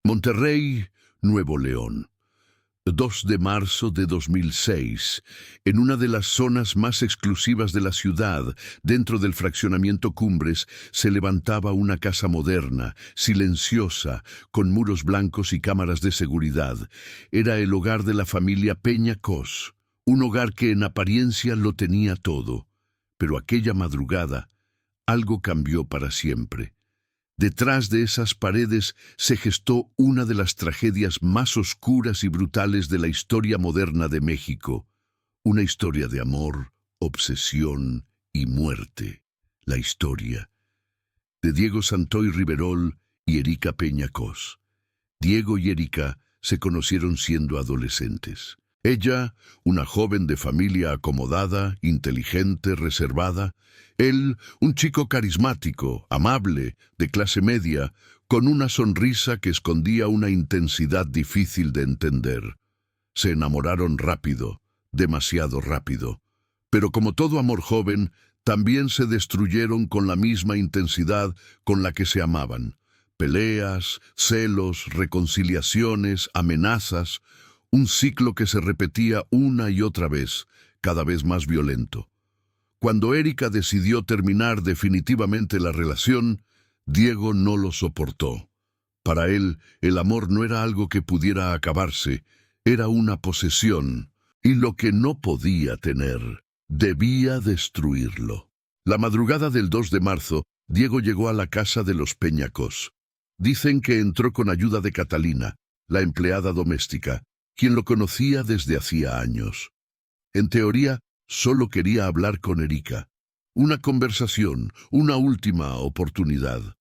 Monterrey, Nuevo León. 2 de marzo de 2006, en una de las zonas más exclusivas de la ciudad, dentro del fraccionamiento Cumbres, se levantaba una casa moderna, silenciosa, con muros blancos y cámaras de seguridad. Era el hogar de la familia Peña Cos, un hogar que en apariencia lo tenía todo. Pero aquella madrugada, algo cambió para siempre. Detrás de esas paredes se gestó una de las tragedias más oscuras y brutales de la historia moderna de México. Una historia de amor, obsesión y muerte. La historia de Diego Santoy Riverol y Erika Peña Cos. Diego y Erika se conocieron siendo adolescentes. Ella, una joven de familia acomodada, inteligente, reservada. Él, un chico carismático, amable, de clase media, con una sonrisa que escondía una intensidad difícil de entender. Se enamoraron rápido, demasiado rápido. Pero como todo amor joven, también se destruyeron con la misma intensidad con la que se amaban. Peleas, celos, reconciliaciones, amenazas. Un ciclo que se repetía una y otra vez, cada vez más violento. Cuando Erika decidió terminar definitivamente la relación, Diego no lo soportó. Para él, el amor no era algo que pudiera acabarse, era una posesión, y lo que no podía tener, debía destruirlo. La madrugada del 2 de marzo, Diego llegó a la casa de los Peña Cos. Dicen que entró con ayuda de Catalina, la empleada doméstica, quien lo conocía desde hacía años. En teoría, solo quería hablar con Erika. Una conversación, una última oportunidad.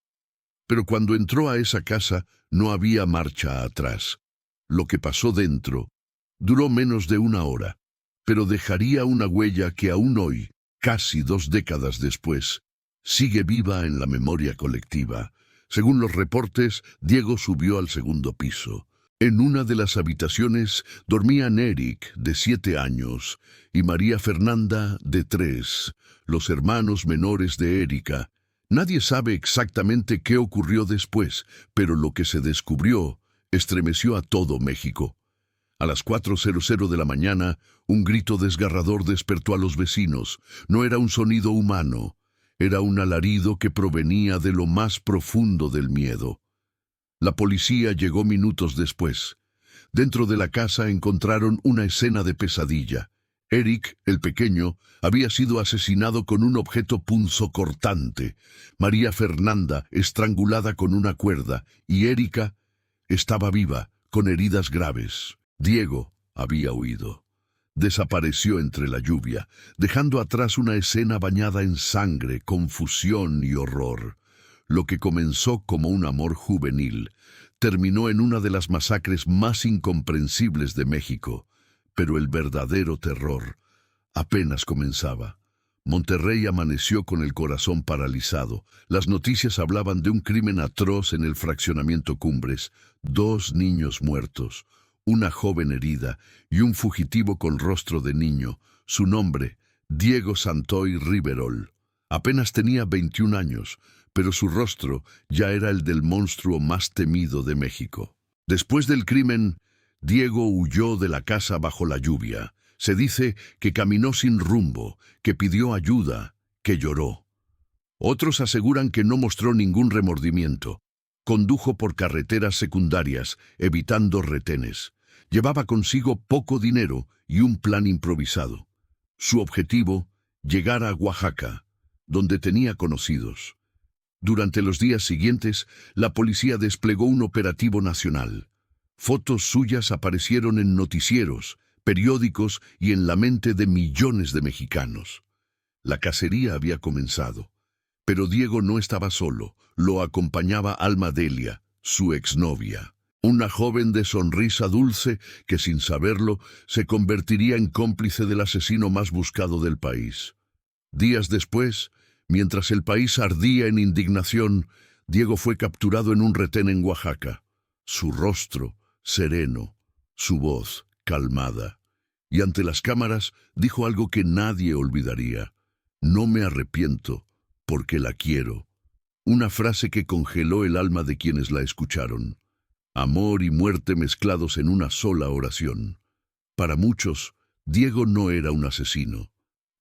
Pero cuando entró a esa casa, no había marcha atrás. Lo que pasó dentro duró menos de una hora, pero dejaría una huella que aún hoy, casi 2 décadas después, sigue viva en la memoria colectiva. Según los reportes, Diego subió al segundo piso. En una de las habitaciones dormían Eric, de 7 años, y María Fernanda, de 3, los hermanos menores de Erika. Nadie sabe exactamente qué ocurrió después, pero lo que se descubrió estremeció a todo México. A las 4:00 de la mañana, un grito desgarrador despertó a los vecinos. No era un sonido humano, era un alarido que provenía de lo más profundo del miedo. La policía llegó minutos después. Dentro de la casa encontraron una escena de pesadilla. Eric, el pequeño, había sido asesinado con un objeto punzocortante. María Fernanda, estrangulada con una cuerda, y Erika estaba viva, con heridas graves. Diego había huido. Desapareció entre la lluvia, dejando atrás una escena bañada en sangre, confusión y horror. Lo que comenzó como un amor juvenil terminó en una de las masacres más incomprensibles de México, pero el verdadero terror apenas comenzaba. Monterrey amaneció con el corazón paralizado. Las noticias hablaban de un crimen atroz en el fraccionamiento Cumbres, 2 niños muertos, una joven herida y un fugitivo con rostro de niño. Su nombre, Diego Santoy Riverol. Apenas tenía 21 años, pero su rostro ya era el del monstruo más temido de México. Después del crimen, Diego huyó de la casa bajo la lluvia. Se dice que caminó sin rumbo, que pidió ayuda, que lloró. Otros aseguran que no mostró ningún remordimiento. Condujo por carreteras secundarias, evitando retenes. Llevaba consigo poco dinero y un plan improvisado. Su objetivo, llegar a Oaxaca, donde tenía conocidos. Durante los días siguientes, la policía desplegó un operativo nacional. Fotos suyas aparecieron en noticieros, periódicos y en la mente de millones de mexicanos. La cacería había comenzado, pero Diego no estaba solo. Lo acompañaba Alma Delia, su exnovia. Una joven de sonrisa dulce que, sin saberlo, se convertiría en cómplice del asesino más buscado del país. Días después, mientras el país ardía en indignación, Diego fue capturado en un retén en Oaxaca. Su rostro, sereno, su voz, calmada. Y ante las cámaras dijo algo que nadie olvidaría. No me arrepiento, porque la quiero. Una frase que congeló el alma de quienes la escucharon. Amor y muerte mezclados en una sola oración. Para muchos, Diego no era un asesino.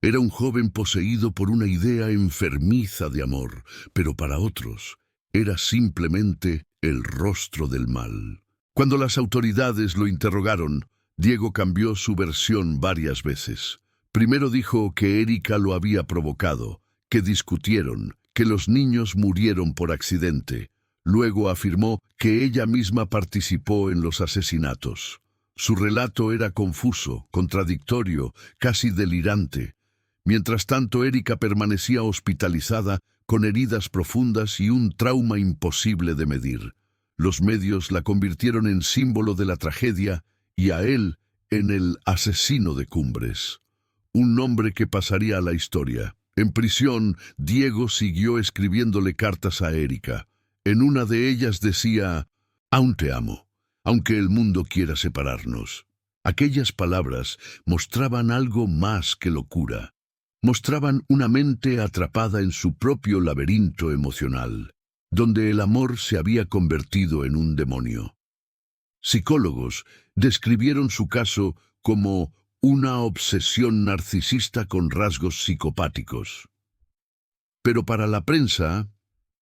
Era un joven poseído por una idea enfermiza de amor, pero para otros, era simplemente el rostro del mal. Cuando las autoridades lo interrogaron, Diego cambió su versión varias veces. Primero dijo que Erika lo había provocado, que discutieron, que los niños murieron por accidente. Luego afirmó que ella misma participó en los asesinatos. Su relato era confuso, contradictorio, casi delirante. Mientras tanto, Erika permanecía hospitalizada con heridas profundas y un trauma imposible de medir. Los medios la convirtieron en símbolo de la tragedia y a él en el asesino de Cumbres. Un nombre que pasaría a la historia. En prisión, Diego siguió escribiéndole cartas a Erika. En una de ellas decía: «Aún te amo, aunque el mundo quiera separarnos». Aquellas palabras mostraban algo más que locura. Mostraban una mente atrapada en su propio laberinto emocional, donde el amor se había convertido en un demonio. Psicólogos describieron su caso como una obsesión narcisista con rasgos psicopáticos. Pero para la prensa,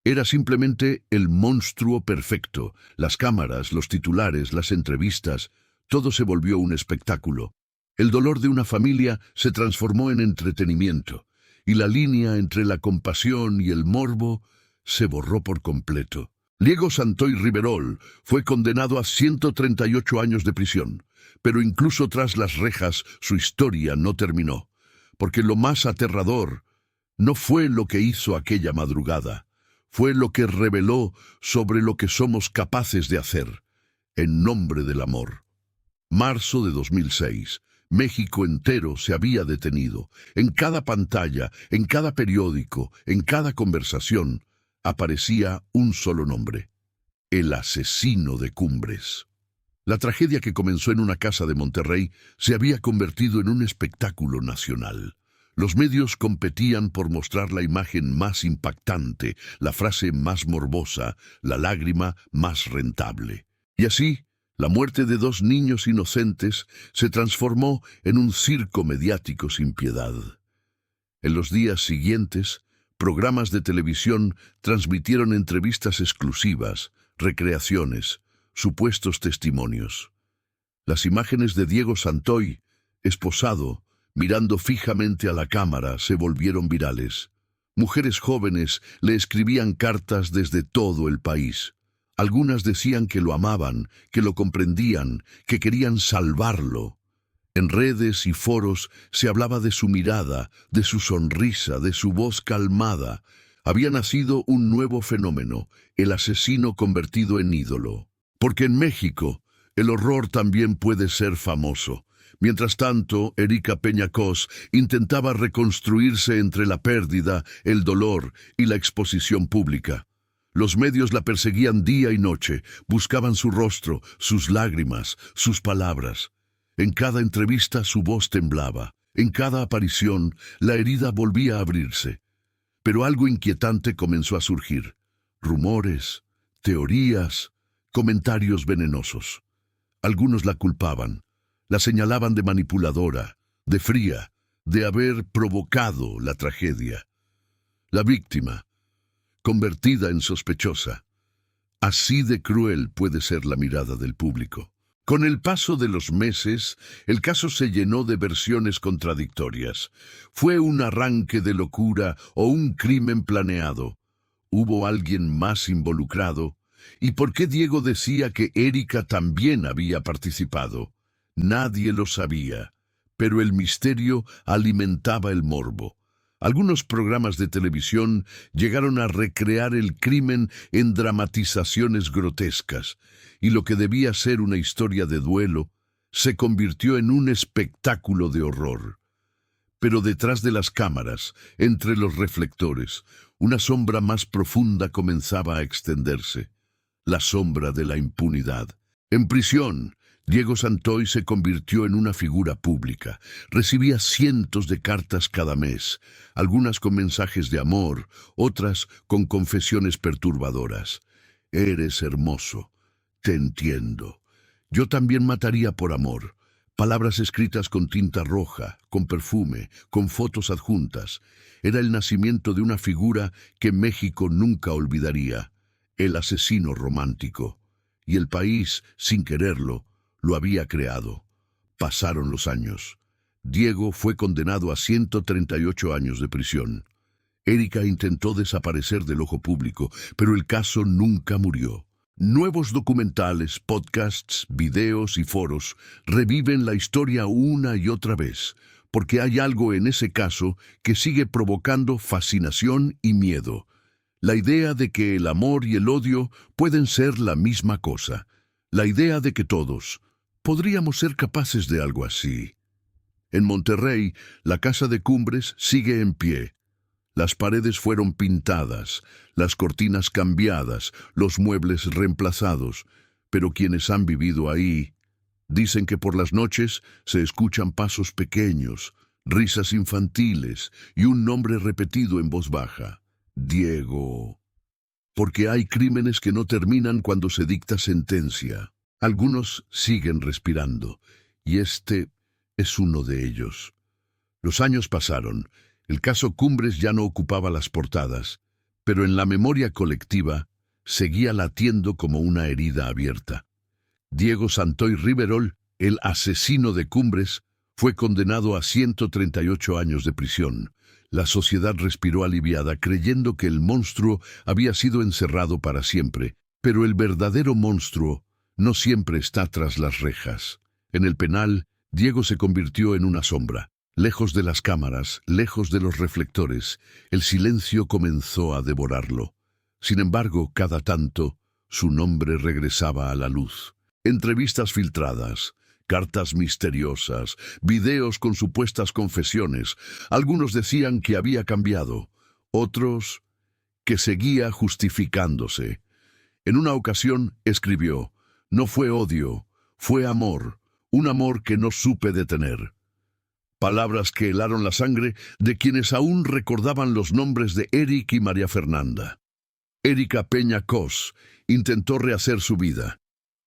era simplemente el monstruo perfecto. Las cámaras, los titulares, las entrevistas, todo se volvió un espectáculo. El dolor de una familia se transformó en entretenimiento, y la línea entre la compasión y el morbo se borró por completo. Diego Santoy Riverol fue condenado a 138 años de prisión, pero incluso tras las rejas su historia no terminó, porque lo más aterrador no fue lo que hizo aquella madrugada, fue lo que reveló sobre lo que somos capaces de hacer, en nombre del amor. Marzo de 2006. México entero se había detenido. En cada pantalla, en cada periódico, en cada conversación, aparecía un solo nombre: el asesino de Cumbres. La tragedia que comenzó en una casa de Monterrey se había convertido en un espectáculo nacional. Los medios competían por mostrar la imagen más impactante, la frase más morbosa, la lágrima más rentable. Y así, la muerte de dos niños inocentes se transformó en un circo mediático sin piedad. En los días siguientes, programas de televisión transmitieron entrevistas exclusivas, recreaciones, supuestos testimonios. Las imágenes de Diego Santoy, esposado, mirando fijamente a la cámara, se volvieron virales. Mujeres jóvenes le escribían cartas desde todo el país. Algunas decían que lo amaban, que lo comprendían, que querían salvarlo. En redes y foros se hablaba de su mirada, de su sonrisa, de su voz calmada. Había nacido un nuevo fenómeno, el asesino convertido en ídolo. Porque en México, el horror también puede ser famoso. Mientras tanto, Erika Peñacos intentaba reconstruirse entre la pérdida, el dolor y la exposición pública. Los medios la perseguían día y noche, buscaban su rostro, sus lágrimas, sus palabras. En cada entrevista su voz temblaba. En cada aparición, la herida volvía a abrirse. Pero algo inquietante comenzó a surgir. Rumores, teorías, comentarios venenosos. Algunos la culpaban. La señalaban de manipuladora, de fría, de haber provocado la tragedia. La víctima, convertida en sospechosa. Así de cruel puede ser la mirada del público. Con el paso de los meses, el caso se llenó de versiones contradictorias. ¿Fue un arranque de locura o un crimen planeado? ¿Hubo alguien más involucrado? ¿Y por qué Diego decía que Erika también había participado? Nadie lo sabía, pero el misterio alimentaba el morbo. Algunos programas de televisión llegaron a recrear el crimen en dramatizaciones grotescas, y lo que debía ser una historia de duelo se convirtió en un espectáculo de horror. Pero detrás de las cámaras, entre los reflectores, una sombra más profunda comenzaba a extenderse, la sombra de la impunidad. En prisión, Diego Santoy se convirtió en una figura pública. Recibía cientos de cartas cada mes, algunas con mensajes de amor, otras con confesiones perturbadoras. «Eres hermoso. Te entiendo. Yo también mataría por amor. Palabras escritas con tinta roja, con perfume, con fotos adjuntas. Era el nacimiento de una figura que México nunca olvidaría, el asesino romántico. Y el país, sin quererlo, lo había creado. Pasaron los años. Diego fue condenado a 138 años de prisión. Erika intentó desaparecer del ojo público, pero el caso nunca murió. Nuevos documentales, podcasts, videos y foros reviven la historia una y otra vez, porque hay algo en ese caso que sigue provocando fascinación y miedo. La idea de que el amor y el odio pueden ser la misma cosa. La idea de que todos podríamos ser capaces de algo así. En Monterrey, la Casa de Cumbres sigue en pie. Las paredes fueron pintadas, las cortinas cambiadas, los muebles reemplazados, pero quienes han vivido ahí dicen que por las noches se escuchan pasos pequeños, risas infantiles y un nombre repetido en voz baja: Diego. Porque hay crímenes que no terminan cuando se dicta sentencia. Algunos siguen respirando, y este es uno de ellos. Los años pasaron. El caso Cumbres ya no ocupaba las portadas, pero en la memoria colectiva seguía latiendo como una herida abierta. Diego Santoy Riverol, el asesino de Cumbres, fue condenado a 138 años de prisión. La sociedad respiró aliviada, creyendo que el monstruo había sido encerrado para siempre, pero el verdadero monstruo no siempre está tras las rejas. En el penal, Diego se convirtió en una sombra. Lejos de las cámaras, lejos de los reflectores, el silencio comenzó a devorarlo. Sin embargo, cada tanto, su nombre regresaba a la luz. Entrevistas filtradas, cartas misteriosas, videos con supuestas confesiones. Algunos decían que había cambiado, otros que seguía justificándose. En una ocasión escribió: «No fue odio, fue amor, un amor que no supe detener». Palabras que helaron la sangre de quienes aún recordaban los nombres de Eric y María Fernanda. Erika Peña Cos intentó rehacer su vida.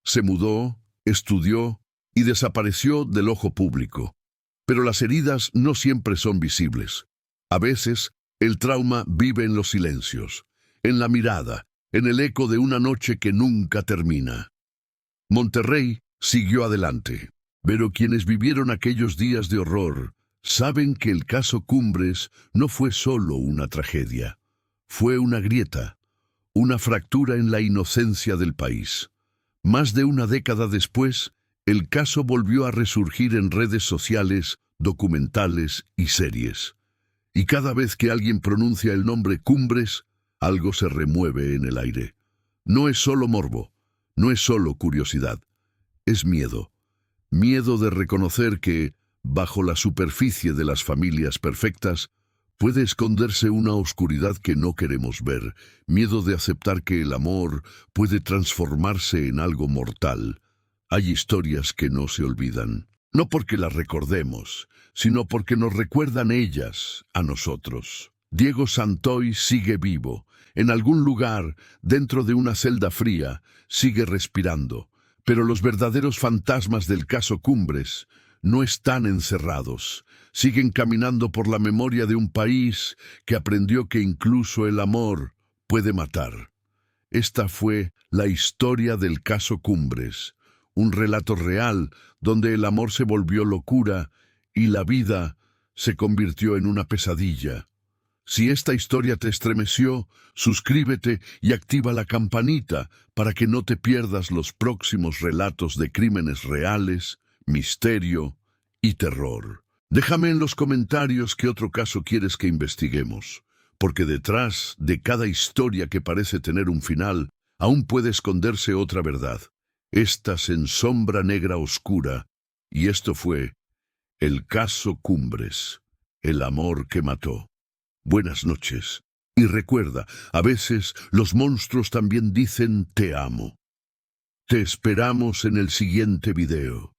Se mudó, estudió y desapareció del ojo público. Pero las heridas no siempre son visibles. A veces, el trauma vive en los silencios, en la mirada, en el eco de una noche que nunca termina. Monterrey siguió adelante. Pero quienes vivieron aquellos días de horror saben que el caso Cumbres no fue solo una tragedia. Fue una grieta, una fractura en la inocencia del país. Más de una década después, el caso volvió a resurgir en redes sociales, documentales y series. Y cada vez que alguien pronuncia el nombre Cumbres, algo se remueve en el aire. No es solo morbo, no es solo curiosidad, es miedo. Miedo de reconocer que, bajo la superficie de las familias perfectas, puede esconderse una oscuridad que no queremos ver. Miedo de aceptar que el amor puede transformarse en algo mortal. Hay historias que no se olvidan, no porque las recordemos, sino porque nos recuerdan ellas a nosotros. Diego Santoy sigue vivo. En algún lugar, dentro de una celda fría, sigue respirando. Pero los verdaderos fantasmas del caso Cumbres no están encerrados. Siguen caminando por la memoria de un país que aprendió que incluso el amor puede matar. Esta fue la historia del caso Cumbres, un relato real donde el amor se volvió locura y la vida se convirtió en una pesadilla. Si esta historia te estremeció, suscríbete y activa la campanita para que no te pierdas los próximos relatos de crímenes reales, misterio y terror. Déjame en los comentarios qué otro caso quieres que investiguemos, porque detrás de cada historia que parece tener un final, aún puede esconderse otra verdad. Estas en sombra negra oscura, y esto fue el caso Cumbres, el amor que mató. Buenas noches. Y recuerda, a veces los monstruos también dicen te amo. Te esperamos en el siguiente video.